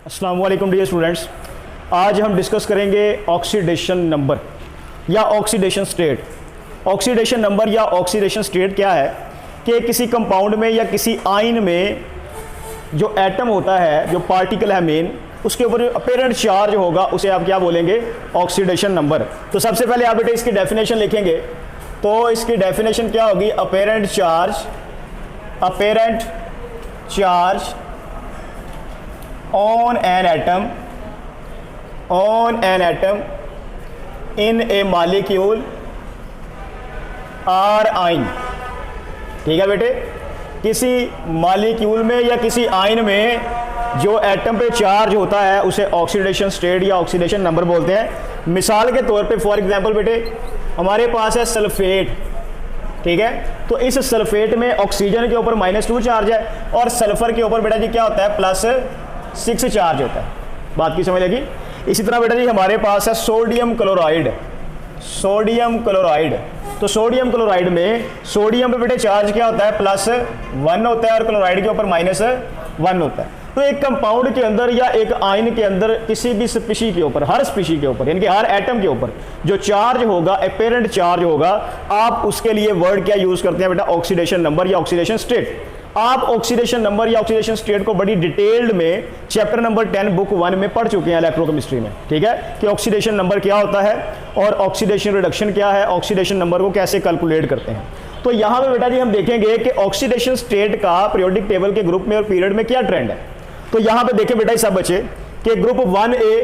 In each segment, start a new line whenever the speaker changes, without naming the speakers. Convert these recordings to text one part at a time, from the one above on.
अस्सलाम वालेकुम dear students. आज हम डिस्कस करेंगे ऑक्सीडेशन नंबर या ऑक्सीडेशन स्टेट। ऑक्सीडेशन नंबर या ऑक्सीडेशन स्टेट क्या है कि किसी कंपाउंड में या किसी आयन में जो एटम होता है, जो पार्टिकल है मेन, उसके ऊपर जो अपेरेंट चार्ज होगा उसे आप क्या बोलेंगे? Oxidation number. तो सबसे पहले आप बेटे इसकी डेफिनेशन लिखेंगे। तो इसकी डेफिनेशन क्या होगी? Apparent charge on an atom in a molecule or ion। ठीक है बेटे, किसी मॉलिक्यूल में या किसी आयन में जो एटम पे चार्ज होता है उसे ऑक्सीडेशन स्टेट या ऑक्सीडेशन नंबर बोलते हैं। मिसाल के तौर पे फॉर एग्जांपल बेटे हमारे पास है सल्फेट, ठीक है, तो इस सल्फेट में ऑक्सीजन के ऊपर -2 चार्ज है और सल्फर के ऊपर बेटा जी क्या होता है? +6 चार्ज होता है। बात की समझ लगी? इसी तरह बेटा जी हमारे पास है सोडियम क्लोराइड। तो सोडियम क्लोराइड में सोडियम पे बेटे चार्ज क्या होता है? +1 होता है और क्लोराइड के ऊपर -1 होता है। तो एक कंपाउंड के अंदर या एक आयन के अंदर किसी भी स्पीशी के ऊपर, हर स्पीशी के ऊपर, यानी कि हर एटम के ऊपर जो चार्ज होगा, अपेरेंट चार्ज होगा, आप उसके लिए वर्ड क्या यूज करते हैं बेटा? ऑक्सीडेशन नंबर या ऑक्सीडेशन स्टेट। आप ऑक्सीडेशन नंबर या ऑक्सीडेशन स्टेट को बड़ी डिटेल्ड में चैप्टर नंबर 10 बुक 1 में पढ़ चुके हैं इलेक्ट्रोकेमिस्ट्री में, ठीक है, कि ऑक्सीडेशन नंबर क्या होता है और ऑक्सीडेशन रिडक्शन क्या है, ऑक्सीडेशन नंबर को कैसे कैलकुलेट करते हैं। तो यहाँ पे बेटा जी हम देखेंगे कि ऑक्सीडेशन स्टेट का पीरियोडिक टेबल के ग्रुप में और पीरियड में क्या ट्रेंड है। तो यहाँ पे देखें बेटा सब बच्चे कि group 1A,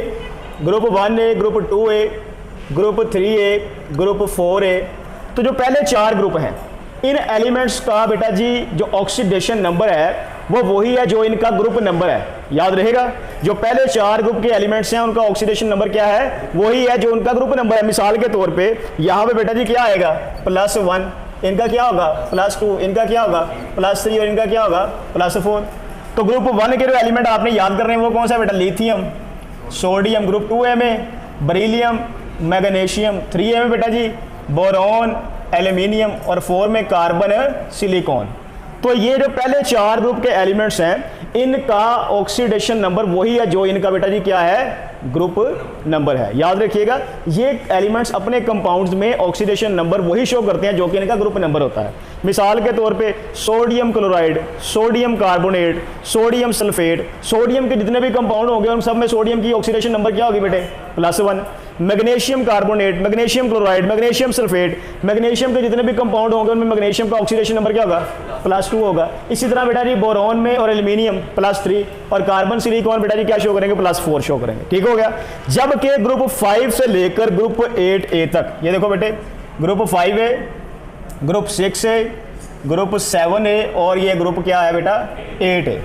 group 2A, group 3A, group 4A, तो जो पहले 4 ग्रुप हैं इन एलिमेंट्स का बेटा जी जो ऑक्सीडेशन नंबर है वो वही है जो इनका ग्रुप नंबर है। याद रहेगा, जो पहले 4 ग्रुप के एलिमेंट्स हैं उनका ऑक्सीडेशन नंबर क्या है? वही है जो उनका ग्रुप नंबर है। मिसाल के तौर पे यहाँ पे बेटा जी क्या आएगा? +1, इनका क्या होगा? +2, इनका क्या होगा? +3 और इनका क्या होगा? +4। तो ग्रुप 1 के जो एलिमेंट आपने याद कर रहे हैं वो कौन सा बेटा? Lithium, sodium. ग्रुप 2A में बेरिलियम, मैग्नीशियम। 3A में बेटा जी बोरॉन, एल्यूमिनियम और 4 में कार्बन, सिलिकॉन। तो ये जो पहले 4 ग्रुप के एलिमेंट्स हैं इनका ऑक्सीडेशन नंबर वही है जो इनका बेटा जी क्या है? ग्रुप नंबर है। याद रखिएगा, ये एलिमेंट्स अपने कंपाउंड्स में ऑक्सीडेशन नंबर वही शो करते हैं जो कि इनका ग्रुप नंबर होता है। मिसाल के तौर पे sodium chloride, sodium carbonate, sodium sulphate, sodium के जितने भी कंपाउंड होंगे उन सब में सोडियम की ऑक्सीडेशन नंबर क्या होगी बेटे? +1। Magnesium carbonate, magnesium chloride, magnesium sulphate, magnesium के जितने भी कंपाउंड होंगे उनमें मैग्नीशियम का ऑक्सीडेशन नंबर क्या होगा? +2 होगा। इसी तरह बेटा जी बोरॉन में और एल्यूमिनियम +3 और कार्बन सिलिकॉन बेटा जी क्या शो करेंगे? +4 शो करेंगे। ठीक हो गया। जबकि ग्रुप 5 से लेकर ग्रुप 8A तक, ये देखो बेटे, group 5A, group 6A, group 7A और ये ग्रुप क्या है बेटा? 8A।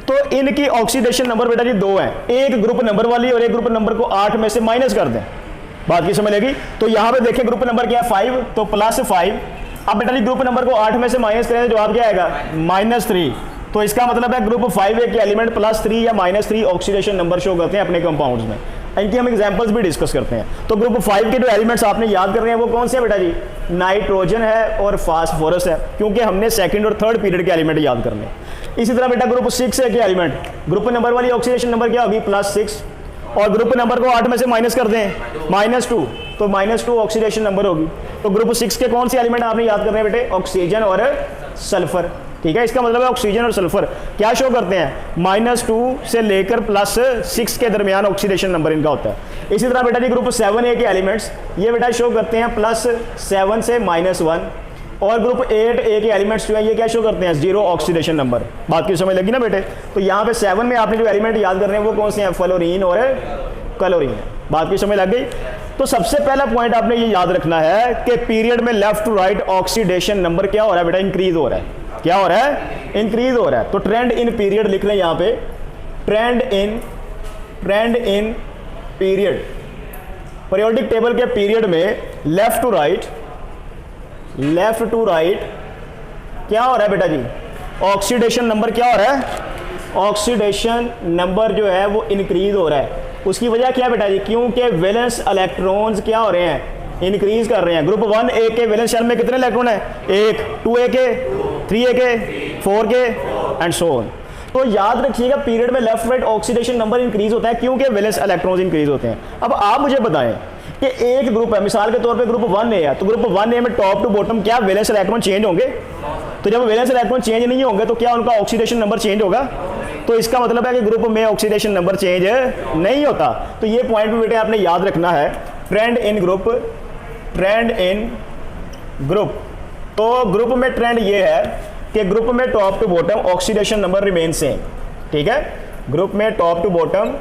तो इनकी ऑक्सीडेशन नंबर बेटा जी 2 हैं, एक ग्रुप नंबर वाली और एक ग्रुप नंबर को 8 में से माइनस कर दें। बात की समझ लगी? तो यहां पे देखें ग्रुप नंबर क्या है? 5, तो +5। अब बेटा जी ग्रुप नंबर को 8 में से माइनस करें तो जवाब क्या आएगा? -3। तो इसका मतलब है ग्रुप 5A के एलिमेंट +3 या -3 ऑक्सीडेशन नंबर शो करते हैं अपने कंपाउंड्स में। इनकी हम एग्जांपल्स भी डिस्कस करते हैं। तो ग्रुप 5 के जो एलिमेंट्स आपने याद करने हैं वो कौन से हैं बेटा जी? नाइट्रोजन है और फास्फोरस है, क्योंकि हमने सेकंड और थर्ड पीरियड के एलिमेंट याद करने हैं। इसी तरह बेटा ग्रुप 6A के एलिमेंट, ग्रुप नंबर वाली ऑक्सीडेशन नंबर क्या होगी? +6 और ग्रुप नंबर को 8 में से माइनस कर दें, -2, तो -2 ऑक्सीडेशन नंबर होगी। तो ग्रुप 6 के कौन से एलिमेंट आपने याद करने हैं बेटे? ऑक्सीजन और सल्फर। ठीक है, इसका मतलब है ऑक्सीजन और सल्फर क्या शो करते हैं? -2 से लेकर +6 के दरमियान ऑक्सीडेशन नंबर इनका होता है। इसी तरह बेटा जी ग्रुप 7A के एलिमेंट्स ये बेटा शो करते हैं +7 से -1 और ग्रुप 8A के एलिमेंट्स जो है ये क्या शो करते हैं? 0 ऑक्सीडेशन नंबर। बात की समझ लगी ना बेटे? तो यहाँ पे 7 में आपने जो एलिमेंट याद कर रहे हैं वो कौन से हैं? फ्लोरीन और क्लोरीन। बात की समझ लग गई? तो सबसे पहला पॉइंट आपने ये याद रखना है कि पीरियड में left to right oxidation number क्या हो रहा है बेटा? इंक्रीज हो रहा है। क्या हो रहा है? इंक्रीज हो रहा है। तो ट्रेंड इन पीरियड लिख लें यहाँ पे, trend in period, periodic table के पीरियड में लेफ्ट टू राइट क्या हो रहा है बेटा जी? ऑक्सीडेशन नंबर क्या हो रहा है? ऑक्सीडेशन नंबर जो है वो इंक्रीज हो रहा है। उसकी वजह क्या है बेटा जी? क्योंकि वैलेंस इलेक्ट्रॉन्स क्या हो रहे हैं? इंक्रीज कर रहे हैं। ग्रुप 1A के वैलेंस शेल में कितने इलेक्ट्रॉन है? 1, 2A के, 3A के, 4 के एंड सो ऑन। तो याद रखिएगा पीरियड में left right oxidation number increase होता है क्योंकि वैलेंस इलेक्ट्रॉन्स इंक्रीज होते हैं। अब आप मुझे बताएं कि एक ग्रुप है, मिसाल के तौर पे ग्रुप 1A है, तो ग्रुप 1A में टॉप टू बॉटम क्या वैलेंस इलेक्ट्रॉन चेंज होंगे? तो जब वैलेंस इलेक्ट्रॉन चेंज नहीं होंगे तो क्या उनका ऑक्सीडेशन नंबर चेंज होगा? तो इसका मतलब है कि ग्रुप में ऑक्सीडेशन नंबर चेंज नहीं होता। तो ये पॉइंट भी बेटे आपने याद रखना है। Trend in group, trend in group, तो ग्रुप में ट्रेंड ये है कि ग्रुप में top to bottom oxidation number remain same. ठीक है, ग्रुप में top to bottom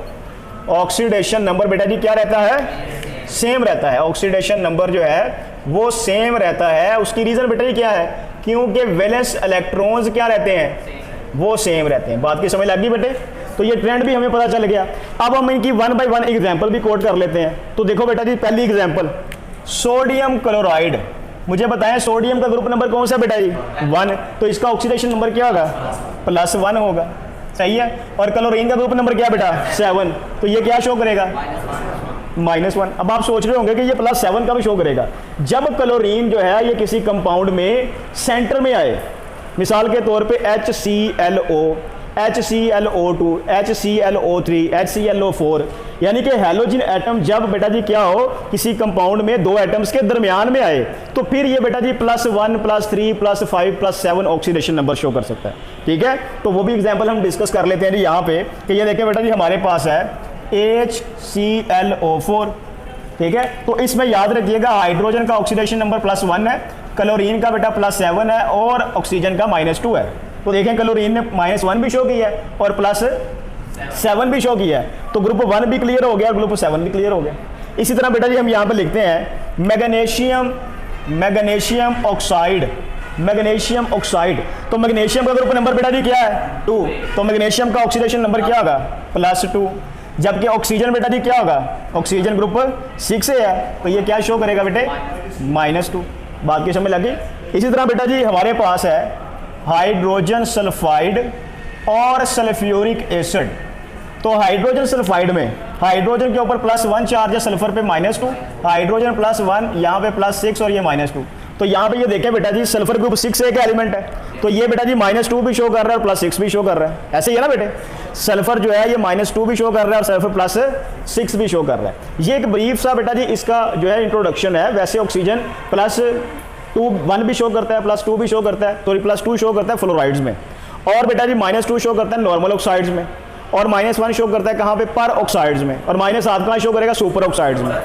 oxidation number बेटा जी क्या रहता है? सेम रहता है। ऑक्सीडेशन नंबर जो है वो सेम रहता है। उसकी रीजन बेटा जी क्या है? क्योंकि वैलेंस इलेक्ट्रॉन्स क्या रहते हैं? वो सेम रहते हैं। बात की समझ लग गई बेटे? तो ये ट्रेंड भी हमें पता चल गया। अब हम इनकी 1 बाय 1 एग्जांपल भी कोट कर लेते हैं। तो देखो बेटा जी, पहली एग्जांपल सोडियम क्लोराइड। मुझे बताएं सोडियम का ग्रुप नंबर कौन सा बेटा जी? 1। तो इसका ऑक्सीडेशन नंबर क्या होगा? +1 होगा। सही है। और क्लोरीन का ग्रुप नंबर क्या बेटा? 7। तो ये क्या शो करेगा? -1। अब आप सोच रहे होंगे कि ये +7 का भी शो करेगा। जब क्लोरीन जो है ये किसी कंपाउंड में सेंटर में आए, मिसाल के तौर पे HClO, HClO2, HClO3, HClO4, यानी कि हैलोजन एटम जब बेटा जी क्या हो किसी कंपाउंड में दो एटम्स के दरमियान में आए, तो फिर ये बेटा जी +1, +3, +5, +7 ऑक्सीडेशन नंबर शो कर सकता है। ठीक है, तो वो भी एग्जांपल हम डिस्कस कर लेते हैं जी यहाँ पे कि ये देखें बेटा जी हमारे पास है HClO4। ठीक है, तो इसमें याद रखिएगा हाइड्रोजन का ऑक्सीडेशन नंबर +1 है, क्लोरीन का बेटा +7 है और ऑक्सीजन का -2 है। तो देखें क्लोरीन ने -1 भी शो किया है और +7 भी शो किया है। तो ग्रुप 1 भी क्लियर हो गया और ग्रुप 7 भी क्लियर हो गया। इसी तरह बेटा जी हम यहाँ पे लिखते हैं magnesium, magnesium oxide, magnesium oxide. तो मैग्नीशियम का ग्रुप नंबर बेटा जी क्या है? 2। तो मैग्नीशियम का ऑक्सीडेशन नंबर क्या होगा? +2। जबकि ऑक्सीजन बेटा जी क्या होगा? ऑक्सीजन ग्रुप 6 है, तो ये क्या शो करेगा बेटे? -2। बात की समझ लगी? इसी तरह बेटा जी हमारे पास है हाइड्रोजन सल्फाइड और सल्फ्यूरिक एसिड। तो हाइड्रोजन सल्फाइड में हाइड्रोजन के ऊपर +1 चार्ज है, सल्फर पे -2, हाइड्रोजन +1, यहाँ पे +6 और ये -2। तो यहाँ पे ये देखें बेटा जी सल्फर ग्रुप 6A का एलिमेंट है, तो ये बेटा जी -2 भी शो कर रहा है और +6 भी शो कर रहा है। ऐसे ही है ना बेटे? सल्फर जो है ये -2 भी शो कर रहा है और सल्फर +6 भी शो कर रहा है। ये एक ब्रीफ सा बेटा जी इसका जो है इंट्रोडक्शन है। वैसे ऑक्सीजन +1 भी शो करता है, +2 भी शो करता है, तो +2 शो करता है फ्लोराइड्स में, और बेटा जी -2 शो करता है नॉर्मल ऑक्साइड्स में, और -1 शो करता है कहाँ पे? पर ऑक्साइड्स में, और -7 कहाँ शो करेगा? सुपर ऑक्साइड्स में।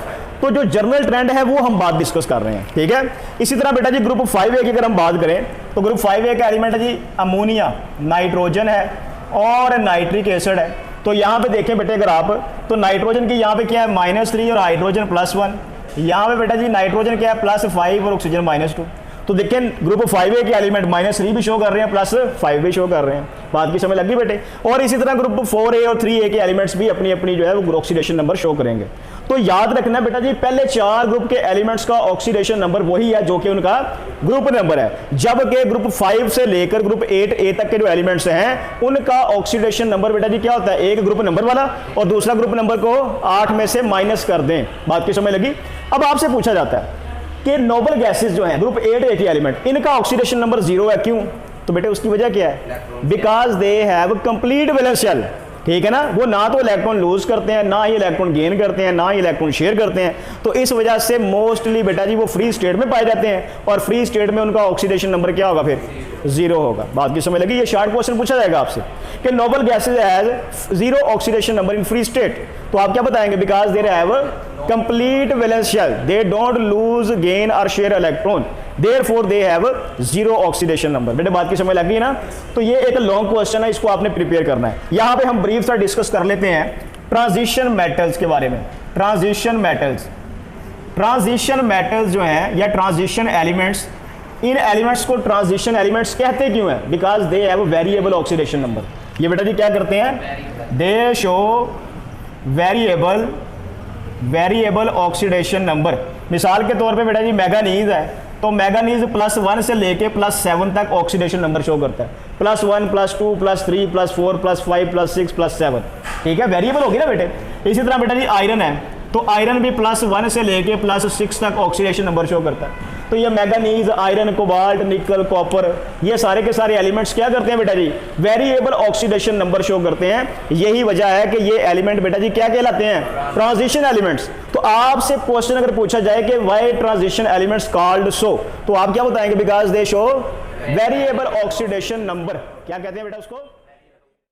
तो जो जनरल ट्रेंड है वो हम बात डिस्कस कर रहे हैं। ठीक है, इसी तरह बेटा जी ग्रुप 5A की अगर हम बात करें तो ग्रुप 5A का एलिमेंट है जी अमोनिया, नाइट्रोजन है और नाइट्रिक एसिड है। तो यहाँ पे देखें बेटे अगर आप, तो नाइट्रोजन की यहाँ पे क्या है? -3 और हाइड्रोजन +1। यहाँ पे बेटा जी नाइट्रोजन क्या है? +5 और ऑक्सीजन -2। तो देखें ग्रुप 5A के एलिमेंट -3 भी शो कर रहे हैं, +5 भी शो कर रहे हैं। बात की समझ लगी बेटे? और इसी तरह ग्रुप 4A और 3A के एलिमेंट्स भी अपनी अपनी जो है वो ऑक्सीडेशन नंबर शो करेंगे। तो याद रखना बेटा जी पहले 4 ग्रुप के एलिमेंट्स का ऑक्सीडेशन नंबर वही है जो कि उनका ग्रुप नंबर है, जबकि ग्रुप 5 से लेकर ग्रुप 8A तक के जो एलिमेंट्स हैं उनका ऑक्सीडेशन नंबर बेटा जी क्या होता है? एक ग्रुप नंबर वाला और दूसरा ग्रुप नंबर को 8 में से माइनस कर दें। बात की समझ लगी? अब आपसे पूछा जाता है कि नोबल गैसेस जो हैं ग्रुप 8A के एलिमेंट, इनका ऑक्सीडेशन नंबर 0 है, क्यों? तो बेटे उसकी वजह क्या है? Because they have complete valence shell. ठीक है ना, वो ना तो इलेक्ट्रॉन लूज करते हैं, ना ही इलेक्ट्रॉन गेन करते हैं, ना ही इलेक्ट्रॉन शेयर करते हैं। तो इस वजह से मोस्टली बेटा जी वो फ्री स्टेट में पाए जाते हैं, और फ्री स्टेट में उनका ऑक्सीडेशन नंबर क्या होगा? फिर 0 होगा। बात की समझ लगी? ये शॉर्ट क्वेश्चन पूछा जाएगा आपसे कि noble gases has 0 oxidation number in free state, तो आप क्या बताएंगे? Because they have complete valence shell, they don't lose gain और share electron, therefore they have 0 oxidation number. बेटे बात की समझ लग गई ना? तो ये एक लॉन्ग क्वेश्चन है, इसको आपने प्रिपेयर करना है। यहाँ पे हम ब्रीफ सा डिस्कस कर लेते हैं ट्रांजिशन मेटल्स के बारे में। ट्रांजिशन मेटल्स, ट्रांजिशन मेटल्स जो हैं या ट्रांजिशन एलिमेंट्स, इन एलिमेंट्स को ट्रांजिशन एलिमेंट्स कहते क्यों हैं? Because they have variable oxidation number. ये बेटा जी क्या करते हैं? दे शो वेरिएबल ऑक्सीडेशन नंबर। मिसाल के तौर पे बेटा जी मैंगनीज है, तो मैंगनीज +1 से लेके +7 तक ऑक्सीडेशन नंबर शो करता है, +1, +2, +3, +4, +5, +6, +7। ठीक है, वेरिएबल होगी ना बेटे? इसी तरह बेटा जी आयरन है, तो आयरन भी +1 से लेके +6 तक ऑक्सीडेशन नंबर शो करता है। तो ये मैंगनीज, आयरन, कोबाल्ट, निकल, कॉपर, ये सारे के सारे एलिमेंट्स क्या करते हैं बेटा जी, वेरिएबल ऑक्सीडेशन नंबर शो करते हैं। यही वजह है कि ये एलिमेंट बेटा जी क्या कहलाते हैं, ट्रांजिशन एलिमेंट्स। तो आपसे क्वेश्चन अगर पूछा जाए कि व्हाई ट्रांजिशन एलिमेंट्स कॉल्ड सो, तो आप क्या बताएंगे, because they show variable oxidation number. क्या कहते हैं बेटा उसको?